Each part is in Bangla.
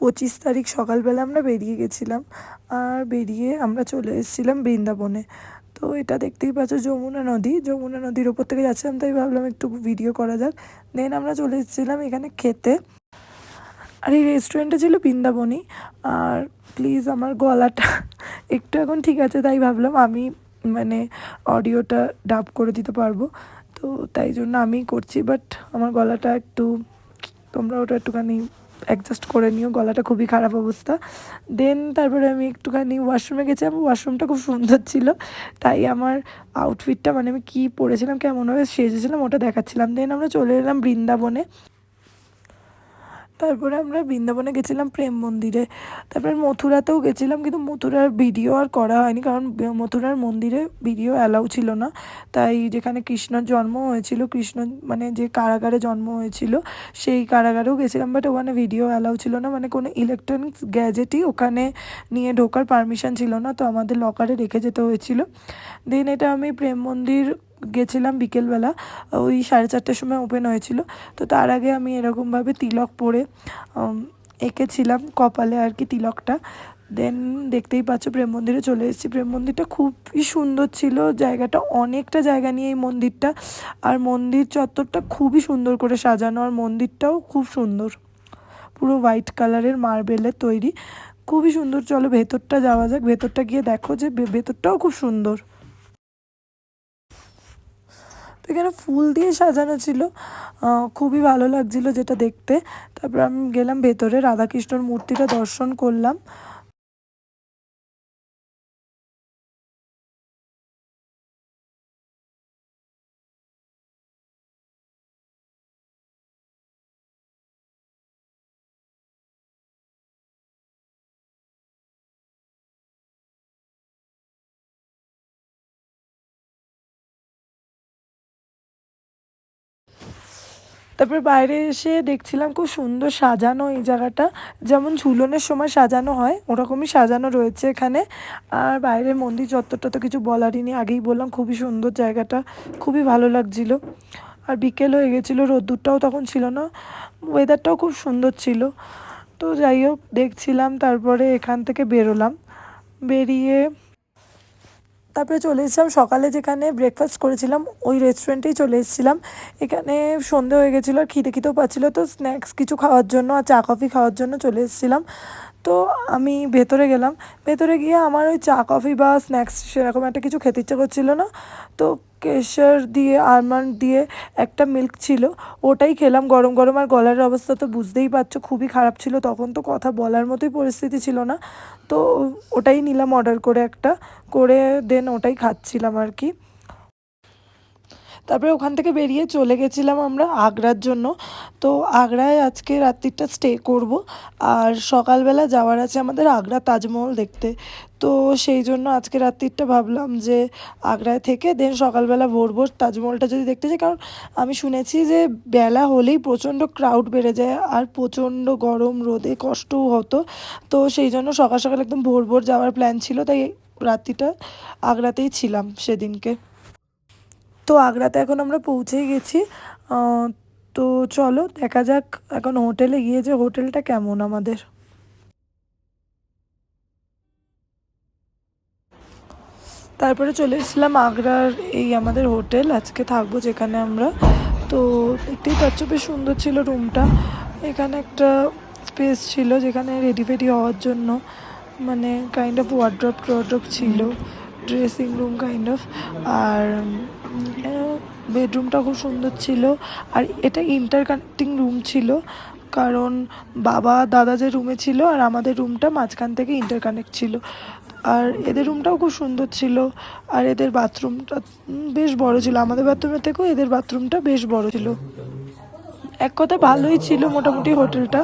25 তারিখ সকালবেলা আমরা বেরিয়ে গেছিলাম, আর বেরিয়ে আমরা চলে এসেছিলাম বৃন্দাবনে। তো এটা দেখতেই পাচ্ছ যমুনা নদী, যমুনা নদীর ওপর থেকে যাচ্ছিলাম, তাই ভাবলাম একটু ভিডিও করা যাক। দেন আমরা চলে এসেছিলাম এখানে খেতে, আর এই রেস্টুরেন্টটা ছিল বৃন্দাবনী। আর প্লিজ আমার গলাটা একটু এখন ঠিক আছে, তাই ভাবলাম আমি মানে অডিওটা ডাব করে দিতে পারবো, তো তাই জন্য আমিই করছি। বাট আমার গলাটা একটু, তোমরা ওটা একটুখানি অ্যাডজাস্ট করে নিও, গলাটা খুবই খারাপ অবস্থা। দেন তারপরে আমি একটুখানি ওয়াশরুমে গেছিলাম, ওয়াশরুমটা খুব সুন্দর ছিল, তাই আমার আউটফিটটা মানে আমি কী পরেছিলাম, কেমনভাবে সেজেছিলাম ওটা দেখাচ্ছিলাম। দেন আমরা চলে এলাম বৃন্দাবনে। তারপরে আমরা বৃন্দাবনে গেছিলাম প্রেম মন্দিরে, তারপরে মথুরাতেও গেছিলাম, কিন্তু মথুরার ভিডিও আর করা হয়নি, কারণ মথুরার মন্দিরে ভিডিও অ্যালাউ ছিল না। তাই যেখানে কৃষ্ণর জন্ম হয়েছিল, কৃষ্ণ মানে যে কারাগারে জন্ম হয়েছিল সেই কারাগারেও গেছিলাম, বাট ওখানে ভিডিও অ্যালাউ ছিল না, মানে কোনো ইলেকট্রনিক্স গ্যাজেটই ওখানে নিয়ে ঢোকার পারমিশন ছিল না, তো আমাদের লকারে রেখে যেতে হয়েছিল। দেন এটা আমি প্রেম মন্দির গেছিলাম বিকেলবেলা, ওই 4:30টার সময় ওপেন হয়েছিল। তো তার আগে আমি এরকমভাবে তিলক পরে এঁকেছিলাম কপালে আর কি তিলকটা। দেন দেখতেই পাচ্ছ প্রেম মন্দিরে চলে এসেছি। প্রেম মন্দিরটা খুবই সুন্দর ছিল, জায়গাটা অনেকটা জায়গা নিয়ে এই মন্দিরটা, আর মন্দির চত্বরটা খুবই সুন্দর করে সাজানো, আর মন্দিরটাও খুব সুন্দর, পুরো হোয়াইট কালারের মার্বেলের তৈরি, খুবই সুন্দর। চলো ভেতরটা যাওয়া যাক, ভেতরটা গিয়ে দেখো যে ভেতরটাও খুব সুন্দর। তো এখানে ফুল দিয়ে সাজানো ছিল, খুবই ভালো লাগছিল যেটা দেখতে। তারপর আমি গেলাম ভেতরে, রাধাকৃষ্ণর মূর্তিটা দর্শন করলাম। তারপর বাইরে এসে দেখছিলাম খুব সুন্দর সাজানো এই জায়গাটা, যেমন ঝুলনের সময় সাজানো হয় ওরকমই সাজানো রয়েছে এখানে। আর বাইরের মন্দির চত্বরটা তো কিছু বলারই নেই, আগেই বললাম খুবই সুন্দর জায়গাটা, খুবই ভালো লাগছিল। আর বিকেল হয়ে গেছিলো, রোদ্দুরটাও তখন ছিল না, ওয়েদারটাও খুব সুন্দর ছিল। তো যাই হোক দেখছিলাম, তারপরে এখান থেকে বেরোলাম, বেরিয়ে তারপরে চলে এসেছিলাম সকালে যেখানে ব্রেকফাস্ট করেছিলাম ওই রেস্টুরেন্টেই চলে এসেছিলাম। এখানে সন্ধে হয়ে গেছিলো আর খিদেও পাচ্ছিলো, তো স্ন্যাক্স কিছু খাওয়ার জন্য আর চা কফি খাওয়ার জন্য চলে এসেছিলাম। তো আমি ভেতরে গেলাম, ভেতরে গিয়ে আমার ওই চা কফি বা স্ন্যাক্স সেরকম একটা কিছু খেতে ইচ্ছে করছিলো না, তো কেশর দিয়ে আলমন্ড দিয়ে একটা মিল্ক ছিল, ওটাই খেলাম গরম গরম। আর গলার অবস্থা তো বুঝতেই পারছো খুবই খারাপ ছিল, তখন তো কথা বলার মতোই পরিস্থিতি ছিল না, তো ওটাই নিলাম অর্ডার করে একটা করে, দেন ওটাই খাচ্ছিলাম আর কি। তারপরে ওখান থেকে বেরিয়ে চলে গেছিলাম আমরা আগ্রার জন্য। তো আগ্রায় আজকে রাত্রিটা স্টে করব, আর সকালবেলা যাওয়ার আছে আমাদের আগ্রা তাজমহল দেখতে। তো সেই জন্য আজকে রাত্রিটা ভাবলাম যে আগ্রায় থেকে দেন সকালবেলা ভোর ভোর তাজমহলটা যদি দেখতে যাই, কারণ আমি শুনেছি যে বেলা হলেই প্রচণ্ড ক্রাউড বেড়ে যায় আর প্রচণ্ড গরম রোদে কষ্টও হতো, তো সেই জন্য সকাল সকাল একদম ভোর ভোর যাওয়ার প্ল্যান ছিল, তাই রাত্রিটা আগ্রাতেই ছিলাম সেদিনকে। তো আগ্রাতে এখন আমরা পৌঁছেই গেছি। তো চলো দেখা যাক এখন হোটেলে গিয়ে যে হোটেলটা কেমন আমাদের। তারপরে চলে এসেছিলাম আগ্রার এই আমাদের হোটেল, আজকে থাকবো যেখানে আমরা। তো দেখতেই পাচ্ছ বেশ সুন্দর ছিল রুমটা, এখানে একটা স্পেস ছিল যেখানে রেডি ফেডি হওয়ার জন্য, মানে কাইন্ড অফ ওয়ার্ড্রপ ছিল, ড্রেসিং রুম কাইন্ড অফ। আর বেডরুমটা খুব সুন্দর ছিল, আর এটা ইন্টারকানেক্টিং রুম ছিল, কারণ বাবা দাদা যে রুমে ছিল আর আমাদের রুমটা মাঝখান থেকে ইন্টারকানেক্ট ছিল। আর এদের রুমটাও খুব সুন্দর ছিল, আর এদের বাথরুমটা বেশ বড় ছিল, আমাদের বাথরুমের থেকেও এদের বাথরুমটা বেশ বড় ছিল। এক কথা ভালোই ছিল মোটামুটি হোটেলটা।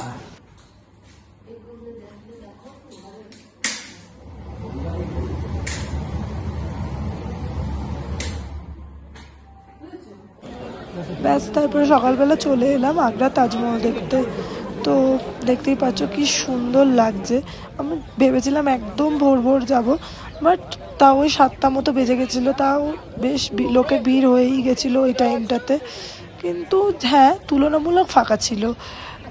ব্যাস তারপরে সকালবেলা চলে এলাম আগ্রা তাজমহল দেখতে। তো দেখতেই পাচ্ছ কি সুন্দর লাগছে, আমি ভেবেছিলাম একদম ভোর ভোর যাবো, বাট তাও ওই 7টা মতো বেজে গেছিলো, তাও বেশ লোকের ভিড় হয়েই গেছিলো ওই টাইমটাতে, কিন্তু হ্যাঁ তুলনামূলক ফাঁকা ছিল।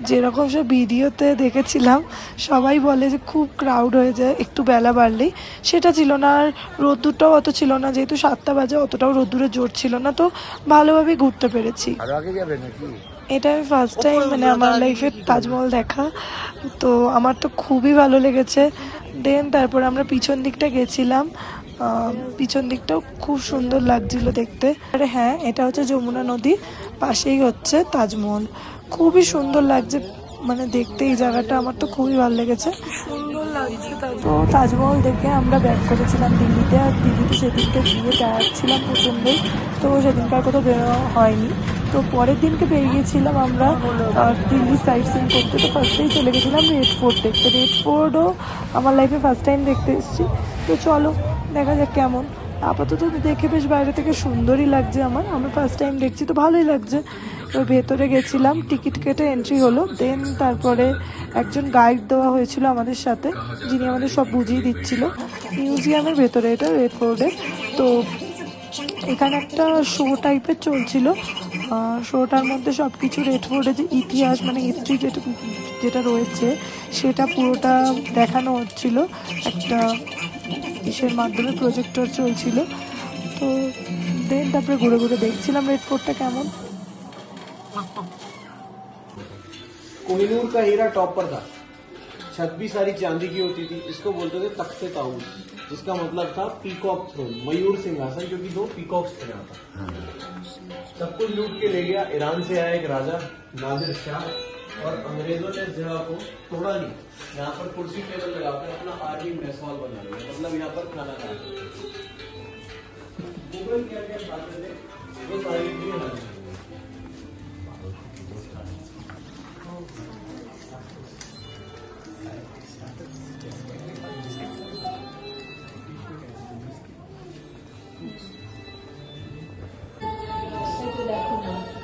যেরকম সব ভিডিওতে দেখেছিলাম সবাই বলে যে খুব ক্রাউড হয়ে যায় একটু বেলা বাড়লেই, সেটা ছিল না। আর রোদ্দুরটাও অত ছিল না, যেহেতু 7টা বাজে অতটাও রোদ্দুরের জোর ছিল না, তো ভালোভাবেই ঘুরতে পেরেছি। এটা আমি ফার্স্ট টাইম মানে আমার লাইফে তাজমহল দেখা, তো আমার তো খুবই ভালো লেগেছে। দেন তারপর আমরা পিছন দিকটা গেছিলাম, পিছন দিকটাও খুব সুন্দর লাগছিল দেখতে। আরে হ্যাঁ, এটা হচ্ছে যমুনা নদী, পাশেই হচ্ছে তাজমহল। খুবই সুন্দর লাগছে মানে দেখতে এই জায়গাটা, আমার তো খুবই ভালো লেগেছে, সুন্দর লাগছে। তো তাজমহল দেখে আমরা ব্যাক করেছিলাম দিল্লিতে, আর দিল্লিতে সেদিনকে গিয়ে বেড়াচ্ছিলাম প্রচণ্ডই, তো সেদিনকার কোথাও বেরোনো হয়নি। তো পরের দিনকে বেরিয়েছিলাম আমরা দিল্লি সাইট সিন করতে। তো ফার্স্টেই চলে গেছিলাম রেড ফোর্ট দেখতে। রেড ফোর্টও আমার লাইফে ফার্স্ট টাইম দেখতে এসেছি, তো চলো দেখা যাক কেমন। আপাতত দেখে বেশ বাইরে থেকে সুন্দরই লাগছে, আমরা ফার্স্ট টাইম দেখছি তো ভালোই লাগছে। ওর ভেতরে গেছিলাম, টিকিট কেটে এন্ট্রি হলো। দেন তারপরে একজন গাইড দেওয়া হয়েছিল আমাদের সাথে, যিনি আমাদের সব বুঝিয়ে দিচ্ছিল। মিউজিয়ামের ভেতরে এটা রেড ফোর্টে। তো এখানে একটা শো টাইপের চলছিল, শোটার মধ্যে সব কিছু রেড ফোর্টের যে ইতিহাস মানে হিস্ট্রি যেটা যেটা রয়েছে সেটা পুরোটা দেখানো হচ্ছিল। একটা ইসের মাধ্যমে প্রজেক্টর চলছিল। তো দেন তারপরে ঘুরে ঘুরে দেখছিলাম রেড ফোর্টটা কেমন। कोहिनूर का हीरा टॉप पर था, छत भी सारी चांदी की होती थी। इसको बोलते थे तख्ते ताऊस, जिसका मतलब था पीकॉक थ्रोन, मयूर सिंहासन, क्योंकि 2 पीकॉक्स थे यहाँ पर। सब कुछ लूट के ले गया। ईरान से आया एक राजा नादिर शाह, और अंग्रेजों ने इस जगह को तोड़ा नहीं, यहाँ पर कुर्सी टेबल लगाकर अपना आर्मी मेस हॉल बना लिया, मतलब यहाँ पर खाना खाया। मुगल क्या क्या खाते थे वो सारी चीजें यहाँ पे।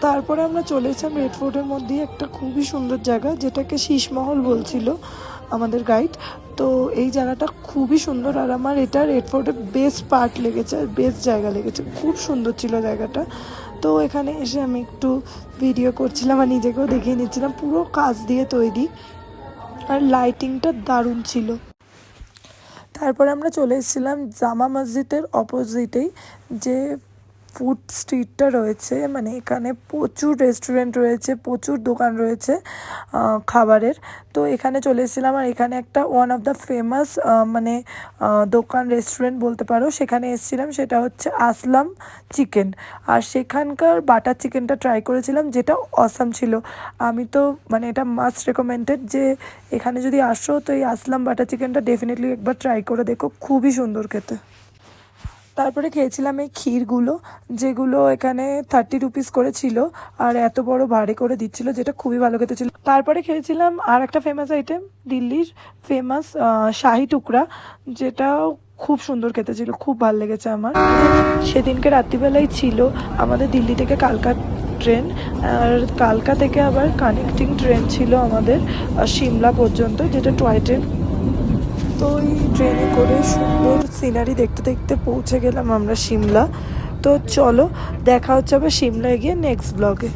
তারপরে আমরা চলে এসেছিলাম রেড ফোর্টের মধ্যেই একটা খুবই সুন্দর জায়গা, যেটাকে শীষমহল বলছিল আমাদের গাইড। তো এই জায়গাটা খুবই সুন্দর, আর আমার এটা রেড ফোর্টের বেস্ট পার্ট লেগেছে, আর বেস্ট জায়গা লেগেছে, খুব সুন্দর ছিল জায়গাটা। তো এখানে এসে আমি একটু ভিডিও করছিলাম আর নিজেকেও দেখিয়ে নিচ্ছিলাম, পুরো কাঁচ দিয়ে তৈরি, আর লাইটিংটা দারুণ ছিল। তারপরে আমরা চলে এসেছিলাম জামা মসজিদের অপোজিটেই যে ফুড স্ট্রিটটা রয়েছে, মানে এখানে প্রচুর রেস্টুরেন্ট রয়েছে, প্রচুর দোকান রয়েছে খাবারের। তো এখানে চলে এসেছিলাম, আর এখানে একটা ওয়ান অফ দ্য ফেমাস মানে দোকান রেস্টুরেন্ট বলতে পারো, সেখানে এসেছিলাম। সেটা হচ্ছে আসলাম চিকেন, আর সেখানকার বাটার চিকেনটা ট্রাই করেছিলাম, যেটা অসাম ছিল। আমি তো মানে এটা মাস্ট রেকমেন্ডেড যে এখানে যদি আসো তো এই আসলাম বাটার চিকেনটা ডেফিনেটলি একবার ট্রাই করে দেখো, খুবই সুন্দর খেতে। তারপরে খেয়েছিলাম এই ক্ষীরগুলো, যেগুলো এখানে 30 রুপিস করে ছিল, আর এত বড় ভারী করে দিচ্ছিল, যেটা খুবই ভালো খেতে ছিল। তারপরে খেয়েছিলাম আর একটা ফেমাস আইটেম, দিল্লির ফেমাস শাহি টুকরা, যেটাও খুব সুন্দর খেতে ছিল, খুব ভালো লেগেছে আমার। সেদিনকে রাত্রিবেলায় ছিল আমাদের দিল্লি থেকে কালকা ট্রেন, আর কালকা থেকে আবার কানেক্টিং ট্রেন ছিল আমাদের সিমলা পর্যন্ত, যেটা টয় ট্রেন। তো এই ট্রেনে করে সুন্দর সিনারি দেখতে দেখতে পৌঁছে গেলাম আমরা সিমলা। তো চলো দেখা হচ্ছে আবার সিমলায় গিয়ে নেক্সট ব্লগে।